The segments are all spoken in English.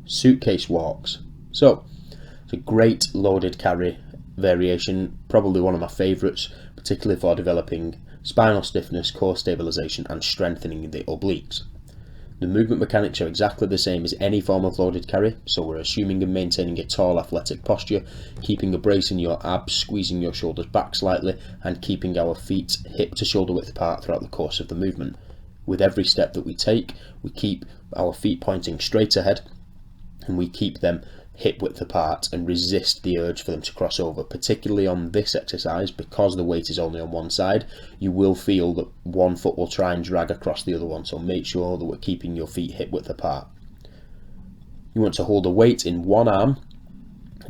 Suitcase walks. So it's a great loaded carry variation, probably one of my favourites, particularly for developing spinal stiffness, core stabilisation and strengthening the obliques. The movement mechanics are exactly the same as any form of loaded carry, so we're assuming and maintaining a tall athletic posture, keeping a brace in your abs, squeezing your shoulders back slightly and keeping our feet hip to shoulder width apart throughout the course of the movement. With every step that we take, we keep our feet pointing straight ahead and we keep them hip width apart and resist the urge for them to cross over. Particularly on this exercise, because the weight is only on one side, you will feel that one foot will try and drag across the other one, so make sure that we're keeping your feet hip width apart. You want to hold a weight in one arm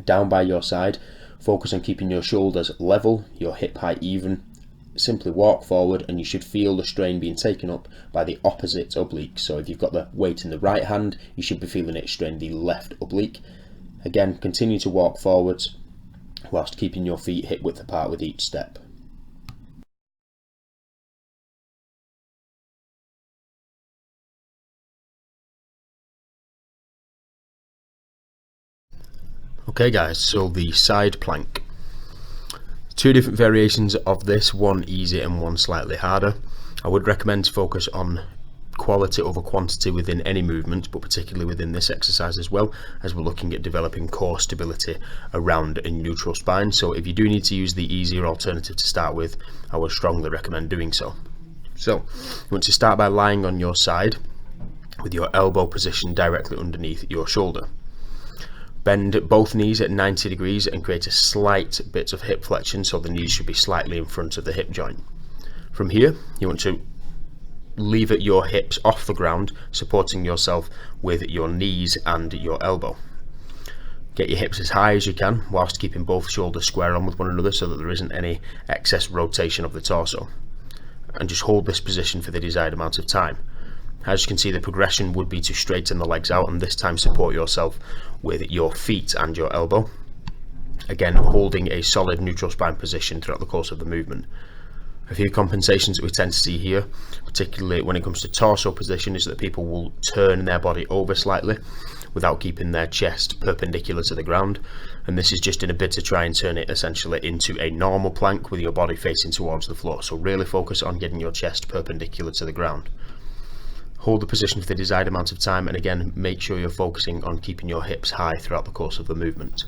down by your side, focus on keeping your shoulders level, your hip height even. Simply walk forward and you should feel the strain being taken up by the opposite oblique. So if you've got the weight in the right hand, you should be feeling it strain the left oblique. Again, continue to walk forwards whilst keeping your feet hip width apart with each step. Okay guys, so the side plank. Two different variations of this, one easy and one slightly harder. I would recommend to focus on quality over quantity within any movement, but particularly within this exercise as well, as we're looking at developing core stability around a neutral spine. So if you do need to use the easier alternative to start with, I would strongly recommend doing so. So you want to start by lying on your side with your elbow positioned directly underneath your shoulder. Bend both knees at 90 degrees and create a slight bit of hip flexion, so the knees should be slightly in front of the hip joint. From here, you want to lever your hips off the ground, supporting yourself with your knees and your elbow. Get your hips as high as you can, whilst keeping both shoulders square on with one another so that there isn't any excess rotation of the torso. And just hold this position for the desired amount of time. As you can see, the progression would be to straighten the legs out and this time support yourself with your feet and your elbow. Again, holding a solid neutral spine position throughout the course of the movement. A few compensations that we tend to see here, particularly when it comes to torso position, is that people will turn their body over slightly without keeping their chest perpendicular to the ground, and this is just in a bid to try and turn it essentially into a normal plank with your body facing towards the floor. So really focus on getting your chest perpendicular to the ground. Hold the position for the desired amount of time, and again, make sure you're focusing on keeping your hips high throughout the course of the movement.